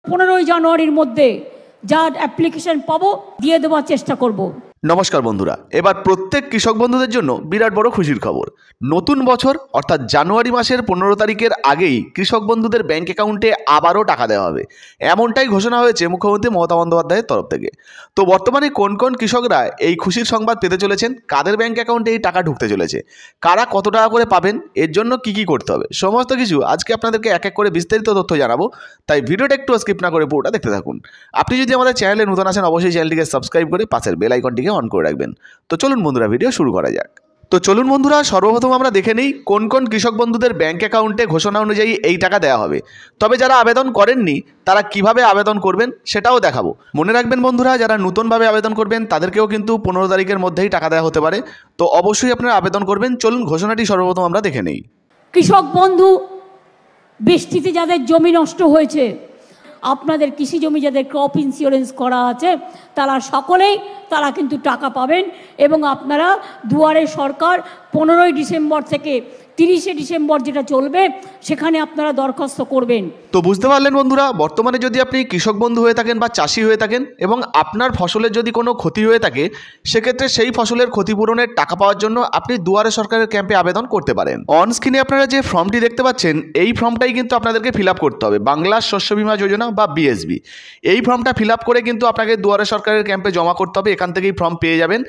15ই জানুয়ারির মধ্যে যার অ্যাপ্লিকেশন পাবো দিয়ে দেওয়ার চেষ্টা করব। নমস্কার বন্ধুরা, এবার প্রত্যেক কৃষক বন্ধুদের জন্য বিরাট বড় খুশির খবর। নতুন বছর অর্থাৎ জানুয়ারি মাসের 15 তারিখের আগেই কৃষক বন্ধুদের ব্যাংক অ্যাকাউন্টে আবারও টাকা দেওয়া হবে, এমনটাই ঘোষণা হয়েছে মুখ্যমন্ত্রী মমতা বন্দ্যোপাধ্যায়ের তরফ থেকে। তো বর্তমানে কোন কোন কৃষকরা এই খুশির সংবাদ পেতে চলেছেন, কাদের ব্যাংক অ্যাকাউন্টে এই টাকা ঢুকতে চলেছে, কারা কত টাকা করে পাবেন, এর জন্য কি কি করতে হবে, সমস্ত কিছু আজকে আপনাদেরকে এক এক করে বিস্তারিত তথ্য জানাবো। তাই ভিডিওটা একটু স্কিপ না করে পুরোটা দেখতে থাকুন। আপনি যদি আমাদের চ্যানেলে নতুন আসেন অবশ্যই চ্যানেলটিকে সাবস্ক্রাইব করে পাশের বেল আইকনটিকে অন করে রাখবেন। তো চলুন বন্ধুরা ভিডিও শুরু করা যাক। সর্বপ্রথম আমরা দেখে নিই কোন কোন কৃষক বন্ধুদের ব্যাংক অ্যাকাউন্টে ঘোষণা অনুযায়ী এই টাকা দেওয়া হবে। তবে যারা আবেদন করেননি তারা কিভাবে আবেদন করবেন সেটাও দেখাবো। মনে রাখবেন বন্ধুরা, যারা নতুনভাবে আবেদন করবেন তাদেরকেও কিন্তু 15 তারিখের মধ্যেই টাকা দেওয়া হতে পারে। তো অবশ্যই আপনারা আবেদন করবেন। চলুন ঘোষণাটি সর্বপ্রথম আমরা দেখে নিই। কৃষক বন্ধু, বৃষ্টিতে যাদের জমি নষ্ট হয়েছে, আপনাদের কৃষি জমি যাদের ক্রপ ইন্স্যুরেন্স করা আছে তারা কিন্তু টাকা পাবেন। এবং আপনারা দুয়ারে সরকার 15ই ডিসেম্বর থেকে 30শে ডিসেম্বর যেটা চলবে সেখানে আপনারা দরখাস্ত করবেন। তো বুঝতে পারলেন বন্ধুরা, বর্তমানে যদি আপনি কৃষক বন্ধু হয়ে থাকেন বা চাষি হয়ে থাকেন এবং আপনার ফসলের যদি কোনো ক্ষতি হয়ে থাকে, সেক্ষেত্রে সেই ফসলের ক্ষতিপূরণের টাকা পাওয়ার জন্য আপনি দুয়ারে সরকারের ক্যাম্পে আবেদন করতে পারেন। অন স্ক্রিনে আপনারা যে ফর্মটি দেখতে পাচ্ছেন, এই ফর্মটাই কিন্তু আপনাদেরকে ফিল আপ করতে হবে, বাংলা শস্য বীমা যোজনা বা বিএসবি। এই ফর্মটা ফিল আপ করে কিন্তু আপনাকে দুয়ারে সরকারের ক্যাম্পে জমা করতে হবে। এখান থেকেই ফর্ম পেয়ে যাবেন।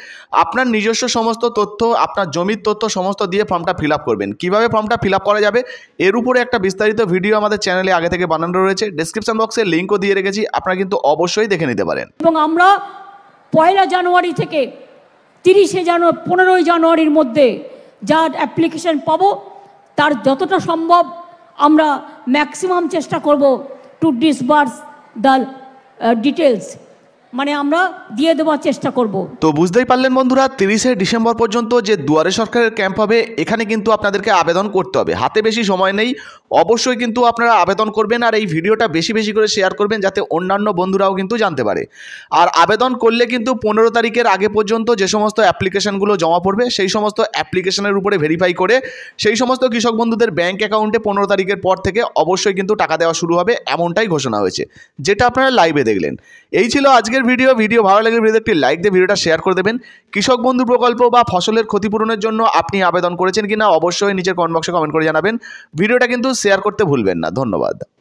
আপনার নিজস্ব সমস্ত তথ্য, আপনার জমির তথ্য সমস্ত দিয়ে ফর্মটা ফিল আপ করবেন। কীভাবে ফর্মটা ফিল আপ করা যাবে এর উপরে একটা বিস্তারিত ভিডিও আমাদের চ্যানেলে আগে থেকে বানানো রয়েছে, ডেসক্রিপশন বক্সে লিঙ্কও দিয়ে রেখেছি, আপনারা কিন্তু অবশ্যই দেখে নিতে পারেন। এবং আমরা 1 জানুয়ারি থেকে 15ই জানুয়ারির মধ্যে যার অ্যাপ্লিকেশন পাবো তার যতটা সম্ভব আমরা ম্যাক্সিমাম চেষ্টা করব টু ডিসবার্স দ্য ডিটেলস, মানে আমরা দিয়ে দেওয়ার চেষ্টা করব। তো বুঝতেই পারলেন বন্ধুরা, 30শে ডিসেম্বর পর্যন্ত যে দুয়ারে সরকারের ক্যাম্প হবে এখানে কিন্তু আপনাদেরকে আবেদন করতে হবে। হাতে বেশি সময় নেই, অবশ্যই কিন্তু আপনারা আবেদন করবেন। আর এই ভিডিওটা বেশি বেশি করে শেয়ার করবেন যাতে অন্যান্য বন্ধুরাও কিন্তু জানতে পারে। আর আবেদন করলে কিন্তু 15 তারিখের আগে পর্যন্ত যে সমস্ত অ্যাপ্লিকেশনগুলো জমা পড়বে সেই সমস্ত অ্যাপ্লিকেশনের উপরে ভেরিফাই করে সেই সমস্ত কৃষক বন্ধুদের ব্যাংক অ্যাকাউন্টে 15 তারিখের পর থেকে অবশ্যই কিন্তু টাকা দেওয়া শুরু হবে, এমনটাই ঘোষণা হয়েছে, যেটা আপনারা লাইভে দেখলেন। এই ছিল আজকের ভিডিও ভালো লাগলে ভিডিওতে একটি লাইক দিয়ে ভিডিওটা শেয়ার করে দেবেন। কৃষক বন্ধু প্রকল্প বা ফসলের ক্ষতিপূরণের জন্য আপনি আবেদন করেছেন কিনা অবশ্যই নিচের কমেন্ট বক্সে কমেন্ট করে জানাবেন। ভিডিওটা কিন্তু শেয়ার করতে ভুলবেন না। ধন্যবাদ।